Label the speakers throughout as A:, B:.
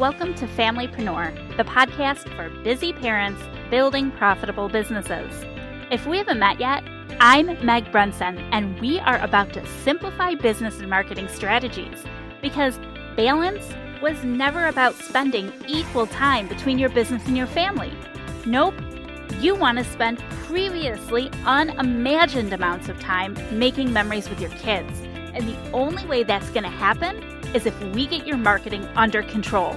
A: Welcome to Familypreneur, the podcast for busy parents building profitable businesses. If we haven't met yet, I'm Meg Brunson, and we are about to simplify business and marketing strategies because balance was never about spending equal time between your business and your family. Nope, you want to spend previously unimagined amounts of time making memories with your kids. And the only way that's going to happen is if we get your marketing under control.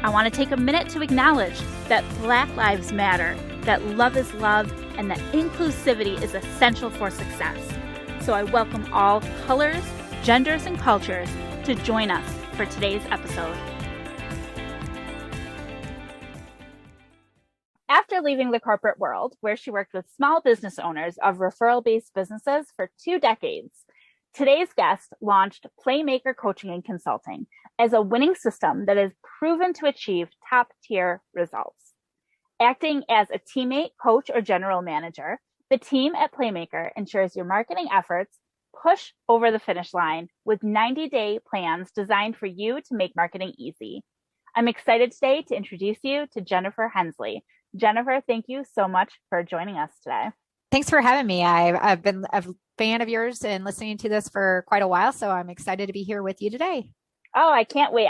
A: I want to take a minute to acknowledge that Black Lives Matter, that love is love, and that inclusivity is essential for success. So I welcome all colors, genders, and cultures to join us for today's episode. After leaving the corporate world, where she worked with small business owners of referral-based businesses for 2 decades, today's guest launched Playmaker Coaching and Consulting as a winning system that is proven to achieve top-tier results. Acting as a teammate, coach, or general manager, the team at Playmaker ensures your marketing efforts push over the finish line with 90-day plans designed for you to make marketing easy. I'm excited today to introduce you to Jennifer Hensley. Jennifer, thank you so much for joining us today.
B: Thanks for having me. I've been a fan of yours and listening to this for quite a while, so I'm excited to be here with you today.
A: Oh, I can't wait.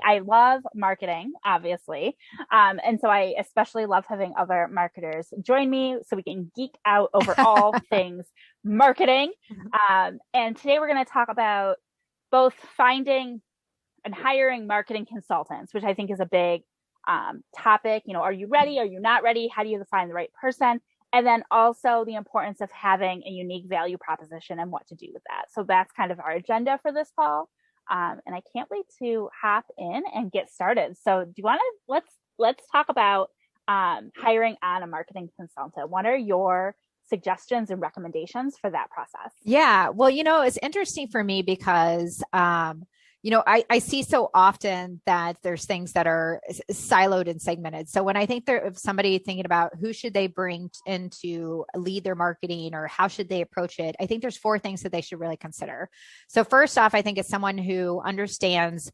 A: I love marketing, obviously. And so I especially love having other marketers join me so we can geek out over all things marketing. And today we're going to talk about both finding and hiring marketing consultants, which I think is a big topic. You know, are you ready? Are you not ready? How do you find the right person? And then also the importance of having a unique value proposition and what to do with that. So that's kind of our agenda for this call. And I can't wait to hop in and get started. So do you want to, let's talk about hiring on a marketing consultant. What are your suggestions and recommendations for that process?
B: Yeah. Well, it's interesting for me because, I see so often that there's things that are siloed and segmented. So when I think of somebody thinking about who should they bring in to lead their marketing or how should they approach it, I think there's 4 things that they should really consider. So first off, I think it's someone who understands,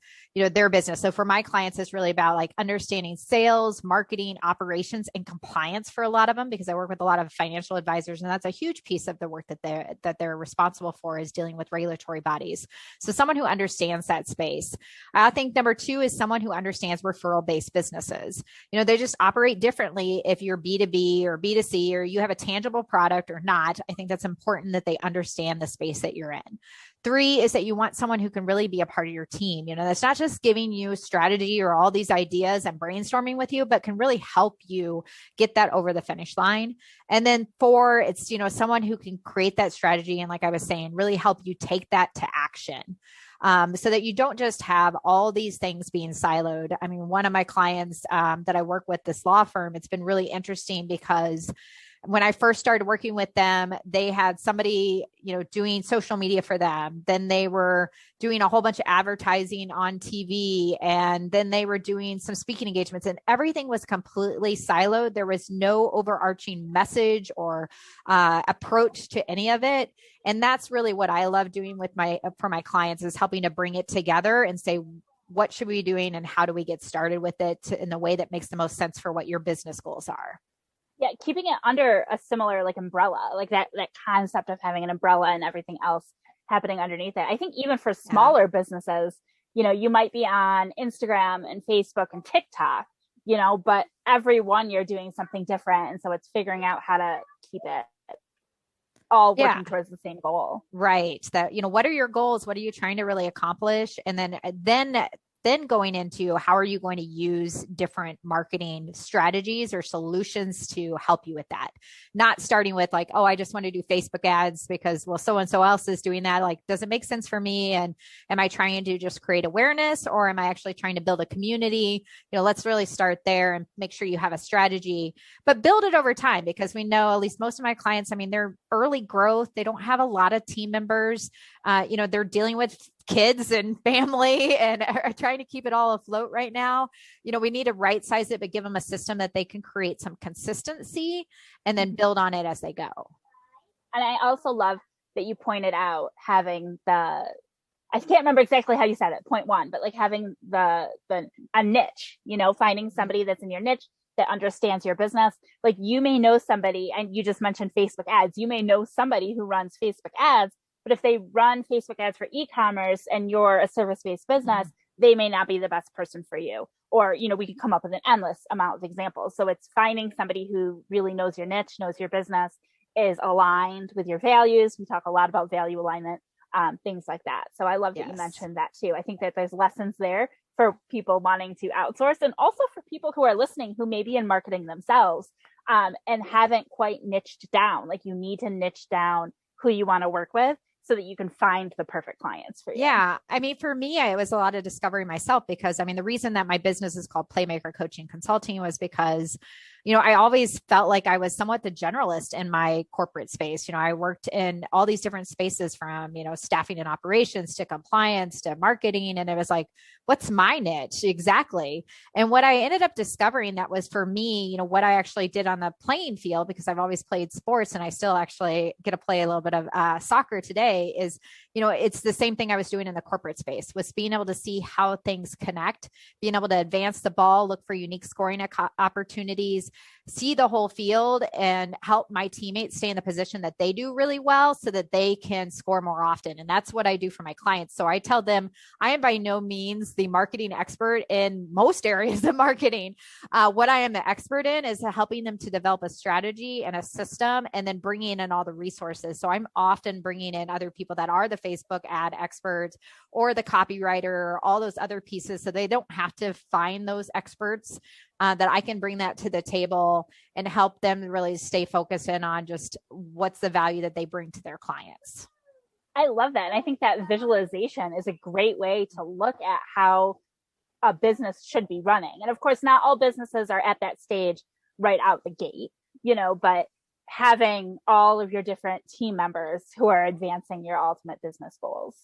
B: their business. So for my clients, it's really about like understanding sales, marketing, operations, and compliance for a lot of them, because I work with a lot of financial advisors, and that's a huge piece of the work that they're responsible for is dealing with regulatory bodies. So someone who understands that space. I think number 2 is someone who understands referral-based businesses. They just operate differently if you're B2B or B2C or you have a tangible product or not. I think that's important that they understand the space that you're in. 3 is that you want someone who can really be a part of your team. That's not just giving you strategy or all these ideas and brainstorming with you, but can really help you get that over the finish line. And then 4, it's, someone who can create that strategy. And like I was saying, really help you take that to action. So that you don't just have all these things being siloed. I mean, one of my clients that I work with, this law firm, it's been really interesting because when I first started working with them, they had somebody, doing social media for them. Then they were doing a whole bunch of advertising on TV, and then they were doing some speaking engagements, and everything was completely siloed. There was no overarching message or approach to any of it. And that's really what I love doing for my clients, is helping to bring it together and say, what should we be doing and how do we get started with it in the way that makes the most sense for what your business goals are?
A: Yeah, keeping it under a similar umbrella, like that concept of having an umbrella and everything else happening underneath it. I think even for smaller businesses, you might be on Instagram and Facebook and TikTok, but every one you're doing something different. And so it's figuring out how to keep it all working towards the same goal.
B: Right. That, what are your goals? What are you trying to really accomplish? And then going into how are you going to use different marketing strategies or solutions to help you with that? Not starting with like, oh, I just want to do Facebook ads because, well, so-and-so else is doing that. Like, does it make sense for me? And am I trying to just create awareness, or am I actually trying to build a community? Let's really start there and make sure you have a strategy, but build it over time, because we know, at least most of my clients, I mean, they're early growth. They don't have a lot of team members. They're dealing with kids and family and are trying to keep it all afloat right now. We need to right size it, but give them a system that they can create some consistency and then build on it as they go.
A: And I also love that you pointed out having I can't remember exactly how you said it, point one, but like having a niche, finding somebody that's in your niche that understands your business. Like you may know somebody, and you just mentioned Facebook ads. You may know somebody who runs Facebook ads, but if they run Facebook ads for e-commerce and you're a service-based business, they may not be the best person for you. Or, we can come up with an endless amount of examples. So it's finding somebody who really knows your niche, knows your business, is aligned with your values. We talk a lot about value alignment, things like that. So I love that you mentioned that too. I think that there's lessons there for people wanting to outsource, and also for people who are listening who may be in marketing themselves and haven't quite niched down. Like you need to niche down who you want to work with so that you can find the perfect clients for you.
B: Yeah. I mean, for me, it was a lot of discovery myself because the reason that my business is called Playmaker Coaching and Consulting was because, I always felt like I was somewhat the generalist in my corporate space. I worked in all these different spaces from, staffing and operations to compliance to marketing. And it was like, what's my niche exactly? And what I ended up discovering that was for me, what I actually did on the playing field, because I've always played sports and I still actually get to play a little bit of soccer today, is, it's the same thing I was doing in the corporate space, was being able to see how things connect, being able to advance the ball, look for unique scoring opportunities, see the whole field, and help my teammates stay in the position that they do really well so that they can score more often. And that's what I do for my clients. So I tell them I am by no means the marketing expert in most areas of marketing. What I am the expert in is helping them to develop a strategy and a system, and then bringing in all the resources. So I'm often bringing in other people that are the Facebook ad experts or the copywriter, or all those other pieces, so they don't have to find those experts, that I can bring that to the table and help them really stay focused in on just what's the value that they bring to their clients.
A: I love that. And I think that visualization is a great way to look at how a business should be running. And of course, not all businesses are at that stage right out the gate, but having all of your different team members who are advancing your ultimate business goals.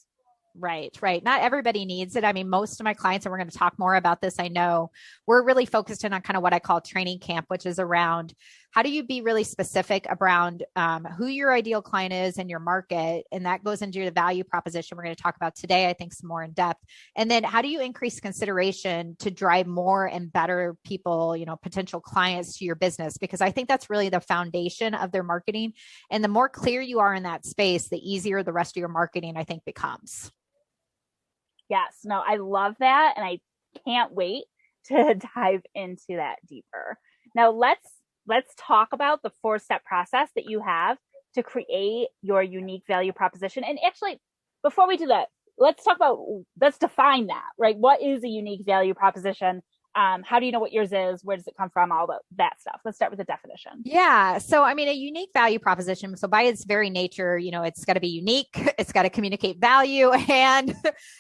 B: Right. Not everybody needs it. Most of my clients, and we're going to talk more about this, I know, we're really focused in on kind of what I call training camp, which is around how do you be really specific around who your ideal client is in your market. And that goes into the value proposition we're going to talk about today, I think some more in depth. And then how do you increase consideration to drive more and better people, potential clients to your business? Because I think that's really the foundation of their marketing. And the more clear you are in that space, the easier the rest of your marketing, I think, becomes.
A: Yes, no, I love that. And I can't wait to dive into that deeper. Now let's talk about the 4-step process that you have to create your unique value proposition. And actually, before we do that, let's define that, right? What is a unique value proposition? How do you know what yours is? Where does it come from? All that stuff. Let's start with the definition.
B: Yeah. So, a unique value proposition. So by its very nature, it's got to be unique. It's got to communicate value and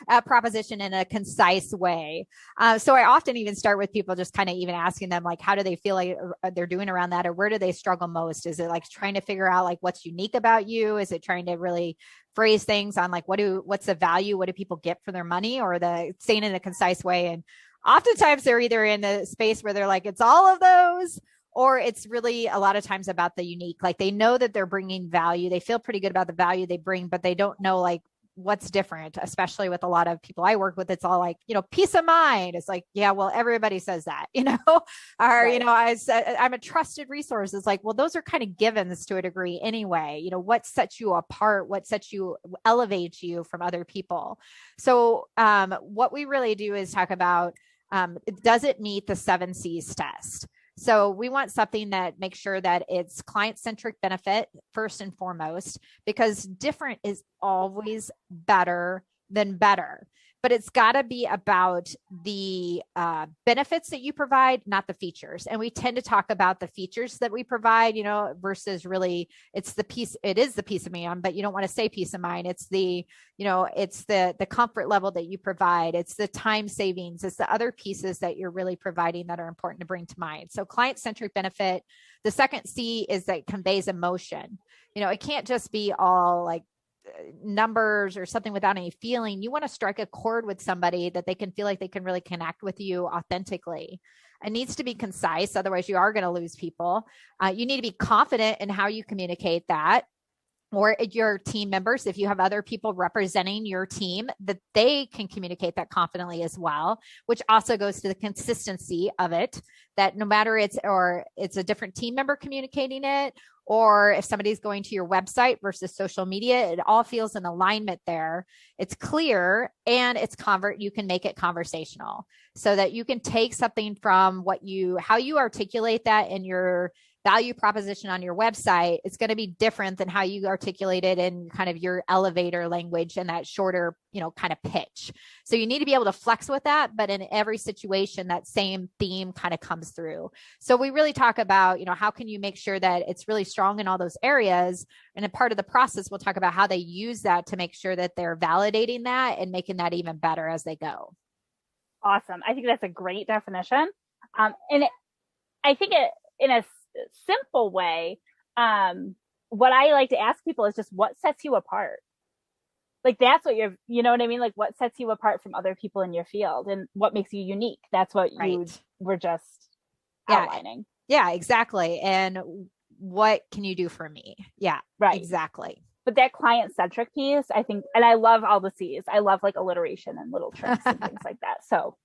B: a proposition in a concise way. So I often even start with people just kind of even asking them, like, how do they feel like they're doing around that? Or where do they struggle most? Is it like trying to figure out like what's unique about you? Is it trying to really phrase things on like, what's the value? What do people get for their money? Or the saying in a concise way? And oftentimes they're either in a space where they're like, it's all of those, or it's really a lot of times about the unique. Like they know that they're bringing value. They feel pretty good about the value they bring, but they don't know like what's different, especially with a lot of people I work with. It's all like, peace of mind. It's like, yeah, well, everybody says that, or, right. I'm a trusted resource. It's like, well, those are kind of givens to a degree anyway. What sets you apart, elevates you from other people. So what we really do is talk about, does it meet the 7 C's test? So we want something that makes sure that it's client-centric benefit first and foremost, because different is always better than better. But it's got to be about the benefits that you provide, not the features. And we tend to talk about the features that we provide, versus really it is the peace of mind, but you don't want to say peace of mind. It's the comfort level that you provide. It's the time savings. It's the other pieces that you're really providing that are important to bring to mind. So client-centric benefit. The second C is that it conveys emotion. It can't just be all like numbers or something without any feeling. You want to strike a chord with somebody that they can feel like they can really connect with you authentically. It needs to be concise. Otherwise you are going to lose people. You need to be confident in how you communicate that. or your team members, if you have other people representing your team, that they can communicate that confidently as well, which also goes to the consistency of it, that no matter it's a different team member communicating it, or if somebody's going to your website versus social media, it all feels in alignment there. It's clear, and you can make it conversational, so that you can take something from how you articulate that in your value proposition on your website. It's going to be different than how you articulate it in kind of your elevator language and that shorter, kind of pitch. So you need to be able to flex with that, but in every situation, that same theme kind of comes through. So we really talk about, how can you make sure that it's really strong in all those areas? And a part of the process, we'll talk about how they use that to make sure that they're validating that and making that even better as they go.
A: Awesome. I think that's a great definition. I think in a simple way, what I like to ask people is just what sets you apart. Like, that's what you know what I mean? Like, what sets you apart from other people in your field and what makes you unique? That's what you were just outlining.
B: Yeah, exactly. And what can you do for me? Yeah, right. Exactly.
A: But that client-centric piece, I think, and I love all the C's. I love like alliteration and little tricks and things like that. So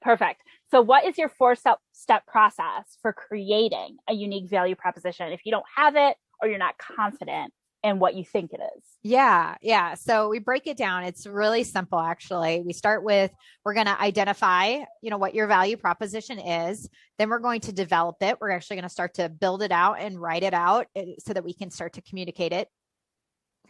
A: perfect. So what is your 4-step process for creating a unique value proposition if you don't have it or you're not confident in what you think it is?
B: Yeah. So we break it down. It's really simple, actually. We start with, we're going to identify, what your value proposition is. Then we're going to develop it. We're actually going to start to build it out and write it out so that we can start to communicate it.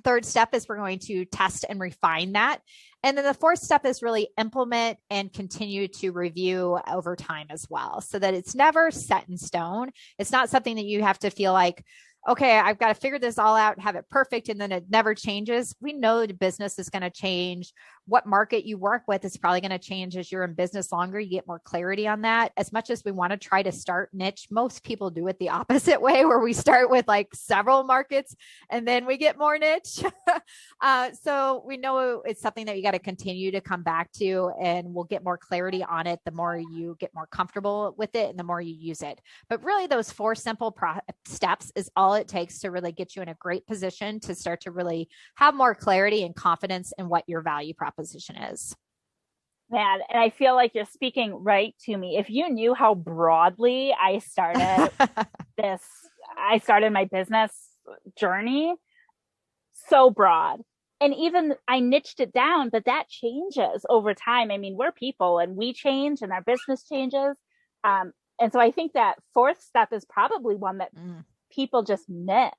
B: Third step is we're going to test and refine that. And then the fourth step is really implement and continue to review over time as well, so that it's never set in stone. It's not something that you have to feel like, okay, I've got to figure this all out, have it perfect, and then it never changes. We know the business is going to change. What market you work with is probably going to change as you're in business longer. You get more clarity on that. As much as we want to try to start niche, most people do it the opposite way, where we start with like several markets and then we get more niche. So we know it's something that you got to continue to come back to, and we'll get more clarity on it the more you get more comfortable with it and the more you use it. But really, those 4 simple steps is all it takes to really get you in a great position to start to really have more clarity and confidence in what your value proposition is.
A: Man, and I feel like you're speaking right to me. If you knew how broadly I started my business journey, so broad. And even I niched it down, but that changes over time. I mean, we're people and we change and our business changes. And so I think that 4th step is probably one that people just miss.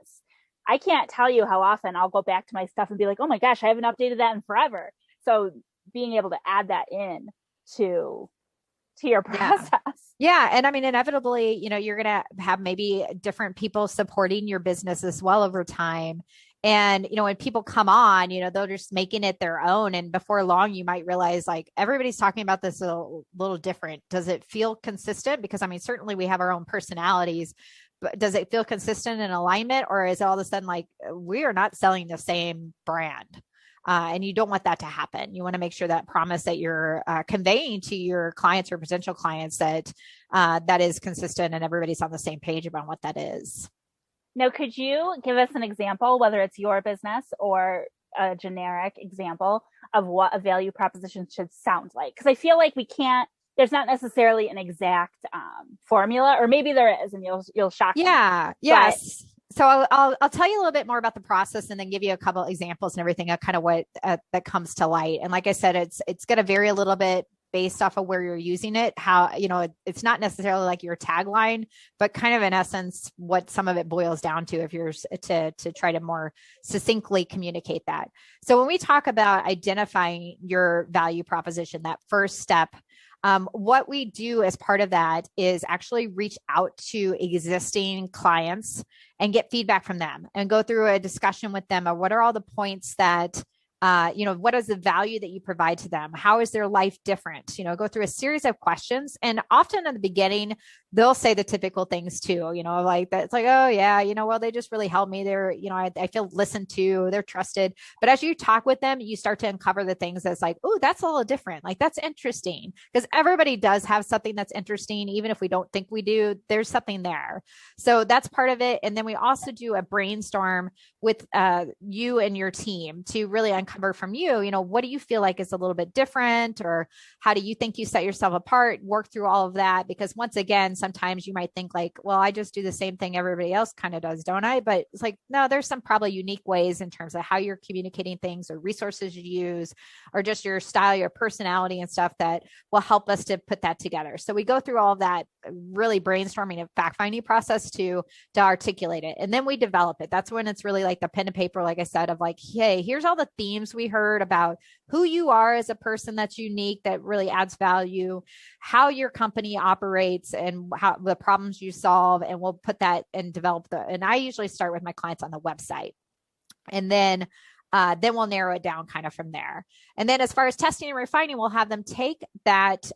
A: I can't tell you how often I'll go back to my stuff and be like, oh my gosh, I haven't updated that in forever. So being able to add that in to your process.
B: Yeah. And I mean, inevitably, you're going to have maybe different people supporting your business as well over time. And, when people come on, they're just making it their own. And before long, you might realize like everybody's talking about this a little different. Does it feel consistent? Because I mean, certainly we have our own personalities, but does it feel consistent in alignment, or is it all of a sudden like we are not selling the same brand? And you don't want that to happen. You want to make sure that promise that you're conveying to your clients or potential clients that that is consistent and everybody's on the same page about what that is.
A: Now, could you give us an example, whether it's your business or a generic example of what a value proposition should sound like? Because I feel like there's not necessarily an exact formula, or maybe there is, and you'll shock me.
B: Yes. So I'll tell you a little bit more about the process and then give you a couple examples and everything of kind of what that comes to light. And like I said, it's going to vary a little bit based off of where you're using it, how, it's not necessarily like your tagline, but kind of in essence, what some of it boils down to if you're to try to more succinctly communicate that. So when we talk about identifying your value proposition, that first step, what we do as part of that is actually reach out to existing clients and get feedback from them and go through a discussion with them of what are all the points that what is the value that you provide to them? How is their life different? Go through a series of questions. And often in the beginning, they'll say the typical things too, like that. It's like, oh yeah, well, they just really helped me. They're, I feel listened to, they're trusted. But as you talk with them, you start to uncover the things that's like, oh, that's a little different. Like, that's interesting, because everybody does have something that's interesting. Even if we don't think we do, there's something there. So that's part of it. And then we also do a brainstorm with you and your team to really uncover from you, what do you feel like is a little bit different, or how do you think you set yourself apart? Work through all of that, because once again, sometimes you might think like, well, I just do the same thing everybody else kind of does, don't I? But it's like, no, there's some probably unique ways in terms of how you're communicating things, or resources you use, or just your style, your personality and stuff that will help us to put that together. So we go through all of that really brainstorming and fact-finding process to articulate it. And then we develop it. That's when it's really like the pen and paper, like I said, of like, hey, here's all the themes we heard about who you are as a person that's unique, that really adds value, how your company operates, and how the problems you solve. And we'll put that and develop and I usually start with my clients on the website. And then we'll narrow it down kind of from there. And then as far as testing and refining, we'll have them take that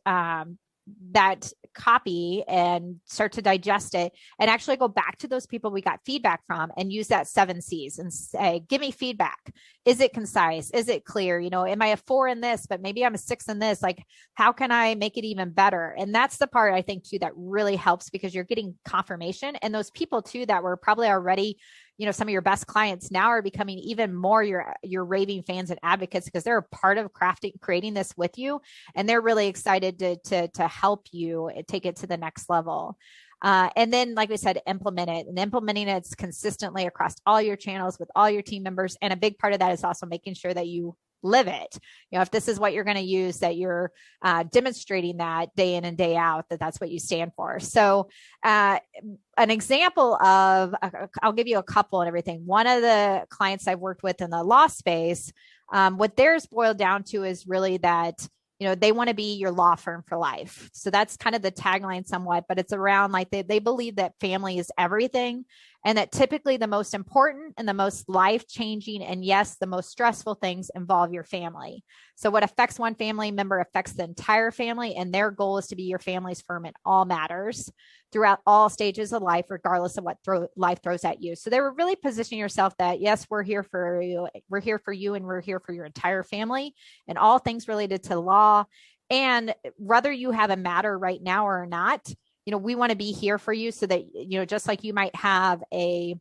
B: copy and start to digest it, and actually go back to those people we got feedback from and use that 7 C's and say, give me feedback. Is it concise? Is it clear? Am I a 4 in this, but maybe I'm a 6 in this? Like, how can I make it even better? And that's the part I think too, that really helps, because you're getting confirmation. And those people too, that were probably already, some of your best clients now are becoming even more your raving fans and advocates, because they're a part of creating this with you. And they're really excited to help you take it to the next level. And then, like we said, implement it, and implementing it consistently across all your channels with all your team members. And a big part of that is also making sure that you live it. If this is what you're going to use, that you're demonstrating that day in and day out, that's what you stand for. So an example of, I'll give you a couple and everything. One of the clients I've worked with in the law space, what theirs boiled down to is really that, they want to be your law firm for life. So that's kind of the tagline somewhat, but it's around like they believe that family is everything, and that typically the most important and the most life-changing, and yes, the most stressful things involve your family. So what affects one family member affects the entire family, and their goal is to be your family's firm in all matters throughout all stages of life, regardless of what life throws at you. So they were really positioning yourself that, yes, we're here for you, and we're here for your entire family, and all things related to law. And whether you have a matter right now or not, we want to be here for you, so that, just like you might have an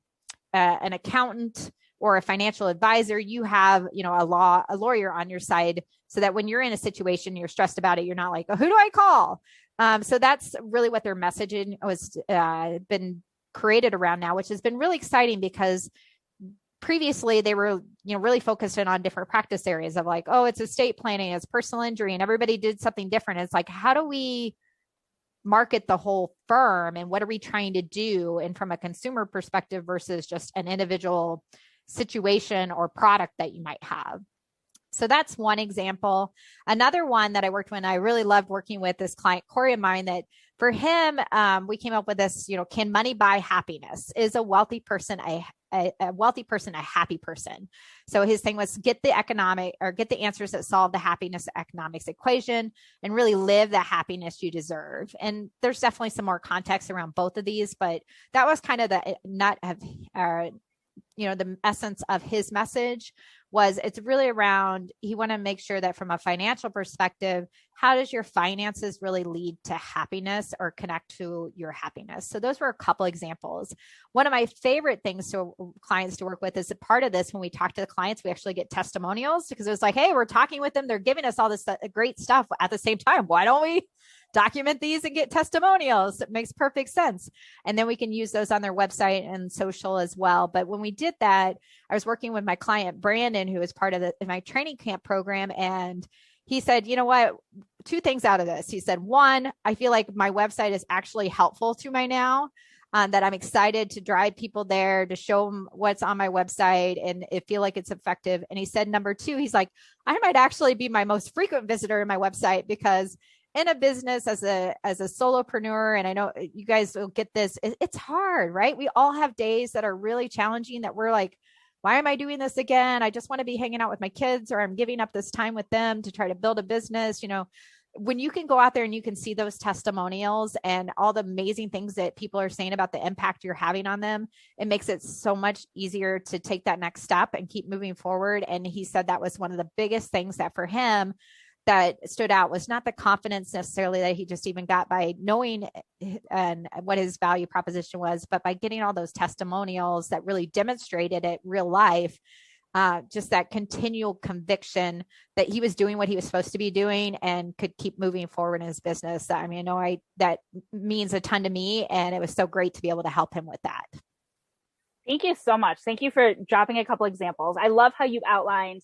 B: accountant or a financial advisor, you have, a lawyer on your side, so that when you're in a situation, you're stressed about it, you're not like, oh, who do I call? So that's really what their messaging was been created around now, which has been really exciting, because previously they were, really focused in on different practice areas of like, oh, it's estate planning, it's personal injury, and everybody did something different. It's like, how do we market the whole firm, and what are we trying to do? And from a consumer perspective versus just an individual situation or product that you might have. So that's one example. Another one that I worked with, I really loved working with this client, Corey of mine, that for him, we came up with this, can money buy happiness? Is a wealthy person a happy person? So his thing was get the answers that solve the happiness economics equation, and really live the happiness you deserve. And there's definitely some more context around both of these, but that was kind of the nut of, the essence of his message. Was it's really around, he want to make sure that from a financial perspective, how does your finances really lead to happiness or connect to your happiness? So those were a couple examples. One of my favorite things to clients to work with is a part of this. When we talk to the clients, we actually get testimonials, because it was like, hey, we're talking with them, they're giving us all this great stuff at the same time. Why don't we document these and get testimonials? It makes perfect sense. And then we can use those on their website and social as well. But when we did that, I was working with my client, Brandon, who was part of my training camp program. And he said, you know what, 2 things out of this. He said, 1, I feel like my website is actually helpful to my now, that I'm excited to drive people there to show them what's on my website and it feel like it's effective. And he said, number 2, he's like, I might actually be my most frequent visitor in my website, because in a business as a solopreneur, and I know you guys will get this, it's hard, right? We all have days that are really challenging, that we're like, why am I doing this again? I just want to be hanging out with my kids, or I'm giving up this time with them to try to build a business. when you can go out there and you can see those testimonials and all the amazing things that people are saying about the impact you're having on them, it makes it so much easier to take that next step and keep moving forward. And he said that was one of the biggest things that for him that stood out was not the confidence necessarily that he just even got by knowing and what his value proposition was, but by getting all those testimonials that really demonstrated it real life. Just that continual conviction that he was doing what he was supposed to be doing and could keep moving forward in his business. I mean, that means a ton to me, and it was so great to be able to help him with that.
A: Thank you so much. Thank you for dropping a couple examples. I love how you outlined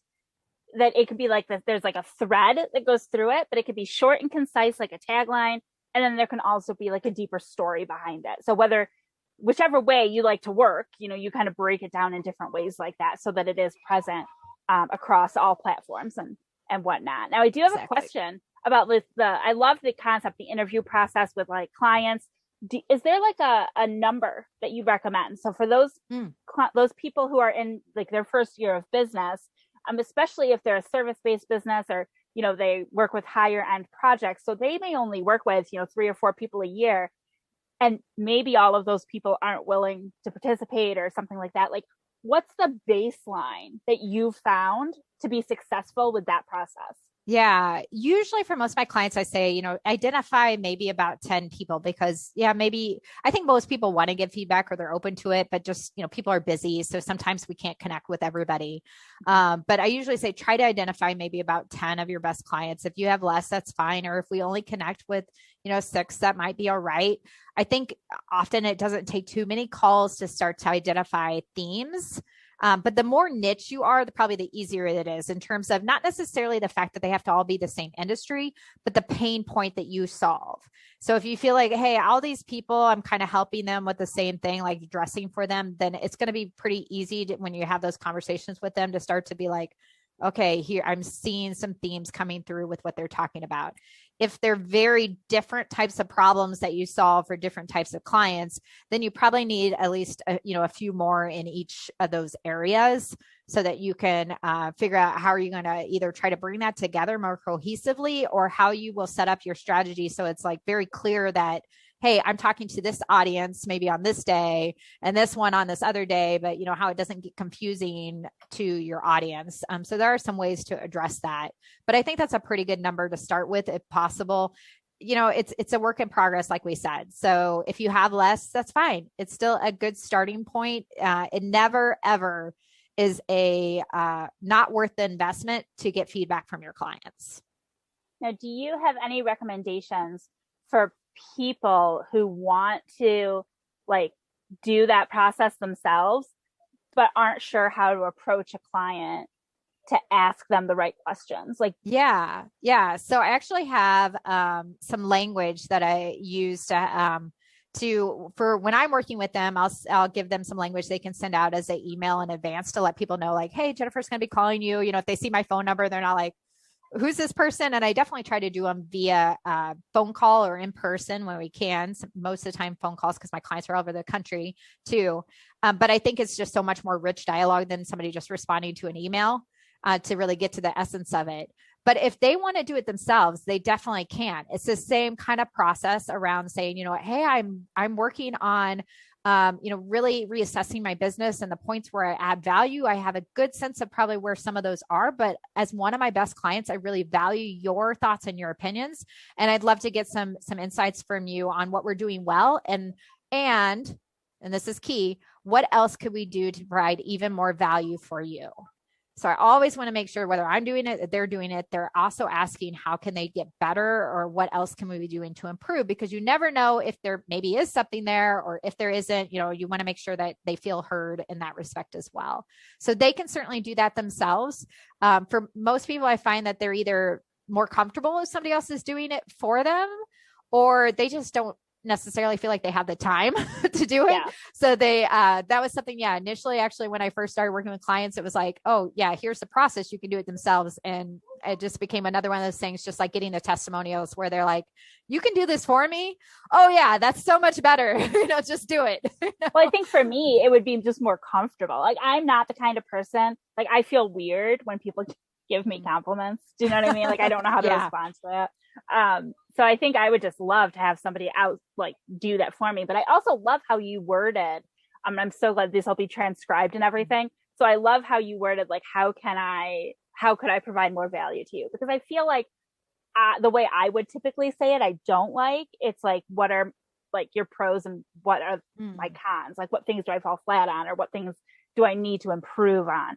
A: that it could be like that. There's like a thread that goes through it, but it could be short and concise, like a tagline. And then there can also be like a deeper story behind it. So whichever way you like to work, you kind of break it down in different ways like that so that it is present across all platforms and whatnot. Now, I do have a question about I love the concept, the interview process with like clients. Is there like a number that you recommend? So for those people who are in like their first year of business, especially if they're a service-based business or, they work with higher end projects, so they may only work with, 3 or 4 people a year. And maybe all of those people aren't willing to participate or something like that. Like, what's the baseline that you've found to be successful with that process?
B: Yeah. Usually for most of my clients, I say, identify maybe about 10 people because maybe I think most people want to give feedback or they're open to it, but just, people are busy. So sometimes we can't connect with everybody. But I usually say, try to identify maybe about 10 of your best clients. If you have less, that's fine. Or if we only connect with, 6, that might be all right. I think often it doesn't take too many calls to start to identify themes. But the more niche you are, probably the easier it is in terms of not necessarily the fact that they have to all be the same industry, but the pain point that you solve. So if you feel like, hey, all these people, I'm kind of helping them with the same thing, like dressing for them, then it's going to be pretty easy when you have those conversations with them to start to be like, okay, here I'm seeing some themes coming through with what they're talking about. If they're very different types of problems that you solve for different types of clients, then you probably need at least a few more in each of those areas so that you can figure out how are you going to either try to bring that together more cohesively or how you will set up your strategy. So it's like very clear that, hey, I'm talking to this audience maybe on this day and this one on this other day, but how it doesn't get confusing to your audience. So there are some ways to address that, but I think that's a pretty good number to start with if possible. It's a work in progress, like we said. So if you have less, that's fine. It's still a good starting point. It never, ever is a not worth the investment to get feedback from your clients.
A: Now, do you have any recommendations for people who want to like do that process themselves, but aren't sure how to approach a client to ask them the right questions? Like,
B: yeah. So I actually have some language that I use for when I'm working with them. I'll give them some language they can send out as an email in advance to let people know, like, hey, Jennifer's going to be calling you. If they see my phone number, they're not like, who's this person? And I definitely try to do them via phone call or in person when we can. Most of the time phone calls because my clients are all over the country too. But I think it's just so much more rich dialogue than somebody just responding to an email to really get to the essence of it. But if they want to do it themselves, they definitely can. It's the same kind of process around saying, hey, I'm working on really reassessing my business and the points where I add value. I have a good sense of probably where some of those are, but as one of my best clients, I really value your thoughts and your opinions. And I'd love to get some insights from you on what we're doing well. And this is key, what else could we do to provide even more value for you? So I always want to make sure whether I'm doing it, they're doing it, they're also asking how can they get better or what else can we be doing to improve? Because you never know if there maybe is something there or if there isn't, you want to make sure that they feel heard in that respect as well. So they can certainly do that themselves. For most people, I find that they're either more comfortable if somebody else is doing it for them, or they just don't necessarily feel like they have the time to do it. Yeah. So that was something, initially, actually, when I first started working with clients, it was like, oh yeah, here's the process. You can do it themselves. And it just became another one of those things, just like getting the testimonials where they're like, you can do this for me. Oh yeah, that's so much better. Just do it.
A: Well, I think for me, it would be just more comfortable. Like I'm not the kind of person, like I feel weird when people give me compliments. Do you know what I mean? Like I don't know how to respond to that. So I think I would just love to have somebody out like do that for me. But I also love how you worded. I'm so glad this will be transcribed and everything. So I love how you worded like how could I provide more value to you? Because I feel like the way I would typically say it, I don't like. It's like, what are like your pros and what are my cons? Like, what things do I fall flat on, or what things do I need to improve on?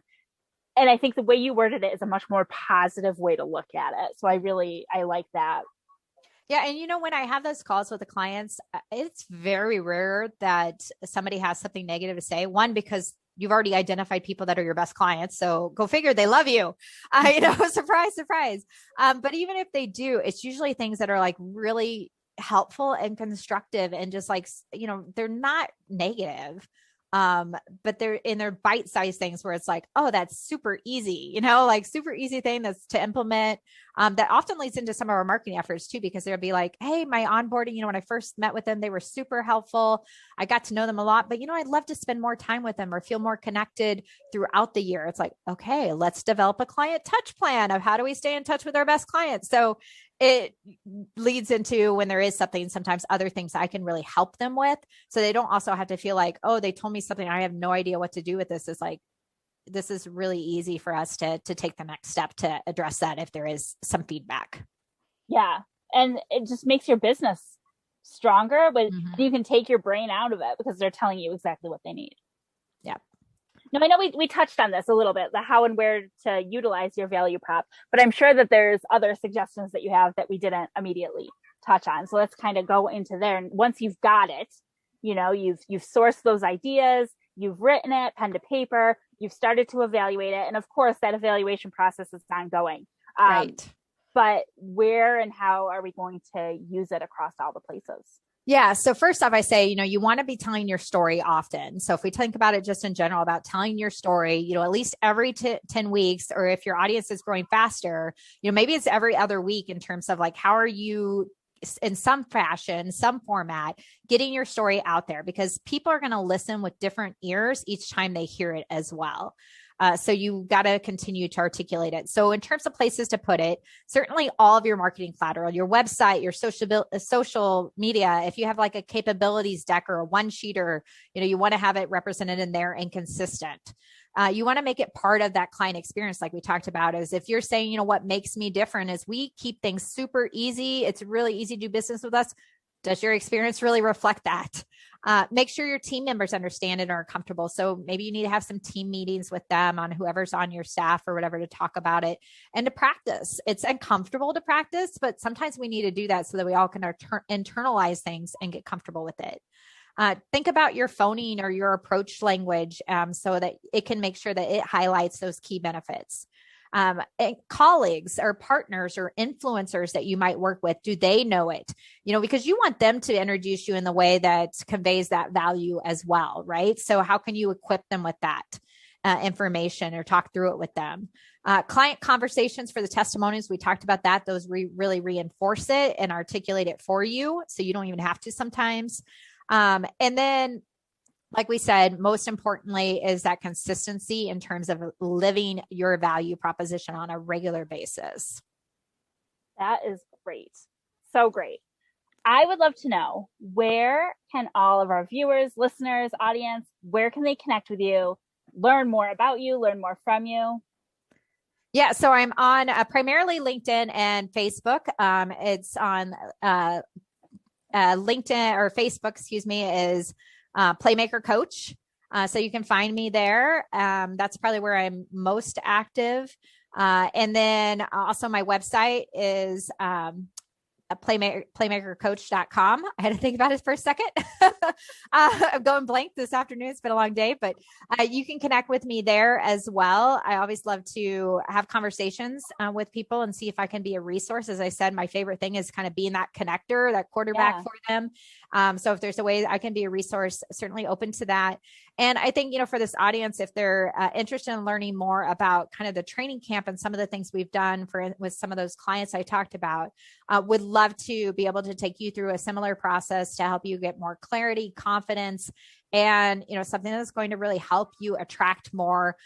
A: And I think the way you worded it is a much more positive way to look at it. So I like that.
B: Yeah. And when I have those calls with the clients, it's very rare that somebody has something negative to say. One, because you've already identified people that are your best clients. So go figure, they love you. Surprise, surprise. But even if they do, it's usually things that are like really helpful and constructive and just like, they're not negative. But they're bite-sized things where it's like, oh, that's super easy, like super easy thing that's to implement. That often leads into some of our marketing efforts too, because they'll be like, hey, my onboarding, when I first met with them, they were super helpful. I got to know them a lot, but I'd love to spend more time with them or feel more connected throughout the year. It's like, okay, let's develop a client touch plan of how do we stay in touch with our best clients. So it leads into, when there is something, sometimes other things I can really help them with. So they don't also have to feel like, oh, they told me something, I have no idea what to do with this. It's like, this is really easy for us to take the next step to address that if there is some feedback.
A: Yeah. And it just makes your business stronger, but you can take your brain out of it because they're telling you exactly what they need.
B: Yeah.
A: No, I know we touched on this a little bit, the how and where to utilize your value prop, but I'm sure that there's other suggestions that you have that we didn't immediately touch on. So let's kind of go into there. And once you've got it, you've sourced those ideas, you've written it, pen to paper, you've started to evaluate it. And of course, that evaluation process is ongoing.
B: Right.
A: But where and how are we going to use it across all the places?
B: Yeah. So first off, I say, you want to be telling your story often. So if we think about it just in general about telling your story, at least every 10 weeks, or if your audience is growing faster, maybe it's every other week in terms of like, how are you in some fashion, some format, getting your story out there, because people are going to listen with different ears each time they hear it as well. So you got to continue to articulate it. So in terms of places to put it, certainly all of your marketing collateral, your website, your social media, if you have like a capabilities deck or a one sheeter, you want to have it represented in there and consistent. You want to make it part of that client experience. Like we talked about, is if you're saying, what makes me different is we keep things super easy. It's really easy to do business with us. Does your experience really reflect that? Make sure your team members understand it and are comfortable. So maybe you need to have some team meetings with them on whoever's on your staff or whatever to talk about it and to practice. It's uncomfortable to practice, but sometimes we need to do that so that we all can internalize things and get comfortable with it. Think about your phoning or your approach language so that it can make sure that it highlights those key benefits. Colleagues or partners or influencers that you might work with, do they know it? Because you want them to introduce you in the way that conveys that value as well, right? So how can you equip them with that information or talk through it with them? Client conversations for the testimonials, we talked about that. Those really reinforce it and articulate it for you, so you don't even have to sometimes. And then, like we said, most importantly is that consistency in terms of living your value proposition on a regular basis.
A: That is great. So great. I would love to know, where can all of our viewers, listeners, audience, where can they connect with you, learn more about you, learn more from you?
B: Yeah, so I'm on primarily LinkedIn and Facebook. It's on LinkedIn or Facebook, is Playmaker Coach. So you can find me there. That's probably where I'm most active. And then also my website is playmakercoach.com. I had to think about it for a second. I'm going blank this afternoon. It's been a long day, but you can connect with me there as well. I always love to have conversations with people and see if I can be a resource. As I said, my favorite thing is kind of being that connector, that quarterback for them. So if there's a way I can be a resource, certainly open to that. And I think, for this audience, if they're interested in learning more about kind of the training camp and some of the things we've done with some of those clients I talked about, would love to be able to take you through a similar process to help you get more clarity, confidence, and, something that's going to really help you attract more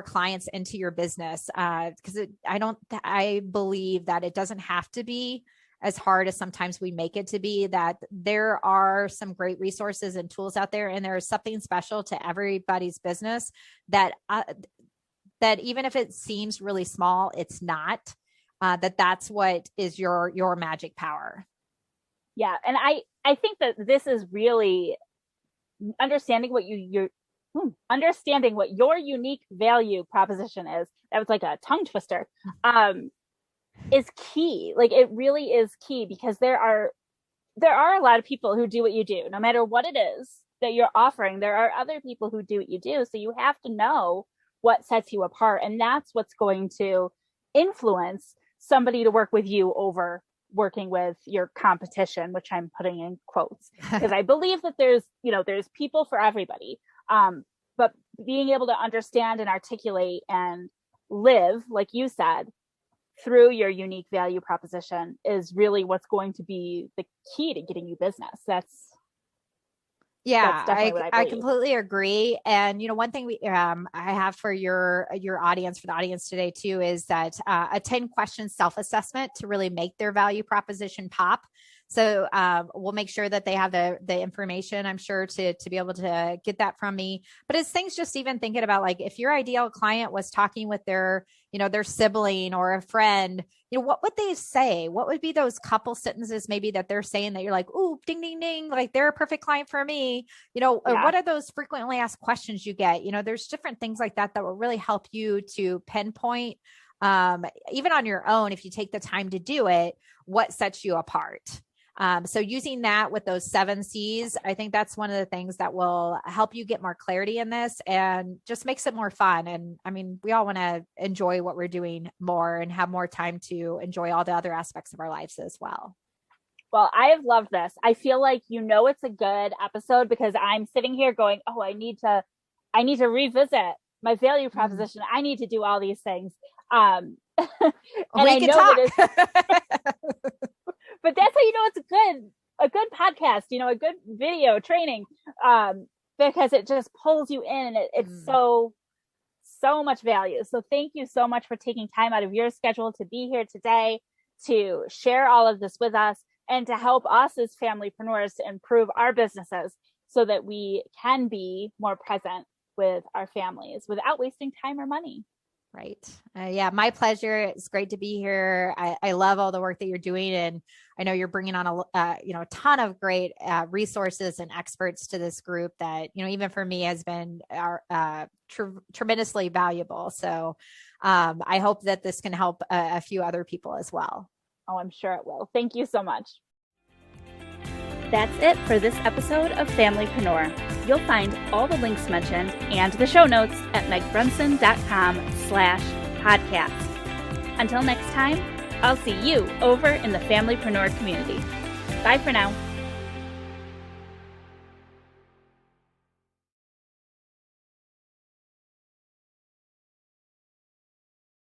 B: clients into your business. Because I believe that it doesn't have to be as hard as sometimes we make it to be, that there are some great resources and tools out there, and there is something special to everybody's business that even if it seems really small, it's not, that's what is your magic power.
A: Yeah. And I think that this is really understanding what understanding what your unique value proposition is. That was like a tongue twister. Is key. Like, it really is key, because there are a lot of people who do what you do. No matter what it is that you're offering, there are other people who do what you do. So you have to know what sets you apart. And that's what's going to influence somebody to work with you over working with your competition, which I'm putting in quotes, because I believe that there's people for everybody. But being able to understand and articulate and live, like you said, through your unique value proposition is really what's going to be the key to getting you business. That's definitely what I
B: completely agree. And, one thing I have for your audience, for the audience today too, is that a 10 question self-assessment to really make their value proposition pop. So we'll make sure that they have the information, I'm sure, to be able to get that from me. But it's things just even thinking about, like, if your ideal client was talking with their sibling or a friend, what would they say? What would be those couple sentences maybe that they're saying that you're like, ooh, ding, ding, ding, like they're a perfect client for me. What are those frequently asked questions you get? There's different things like that will really help you to pinpoint, even on your own, if you take the time to do it, what sets you apart. So using that with those 7 C's, I think that's one of the things that will help you get more clarity in this and just makes it more fun. And I mean, we all want to enjoy what we're doing more and have more time to enjoy all the other aspects of our lives as well.
A: Well, I have loved this. I feel like, it's a good episode because I'm sitting here going, oh, I need to revisit my value proposition. I need to do all these things. And
B: we can talk.
A: But that's how it's a good podcast, a good video training, because it just pulls you in. It's so much value. So thank you so much for taking time out of your schedule to be here today, to share all of this with us, and to help us as familypreneurs to improve our businesses so that we can be more present with our families without wasting time or money.
B: Right. Yeah, my pleasure. It's great to be here. I love all the work that you're doing, and I know you're bringing on a ton of great resources and experts to this group that even for me has been tremendously valuable. So I hope that this can help a few other people as well.
A: Oh, I'm sure it will. Thank you so much. That's it for this episode of Familypreneur. You'll find all the links mentioned and the show notes at megbrunson.com/podcast. Until next time, I'll see you over in the Familypreneur community. Bye for now.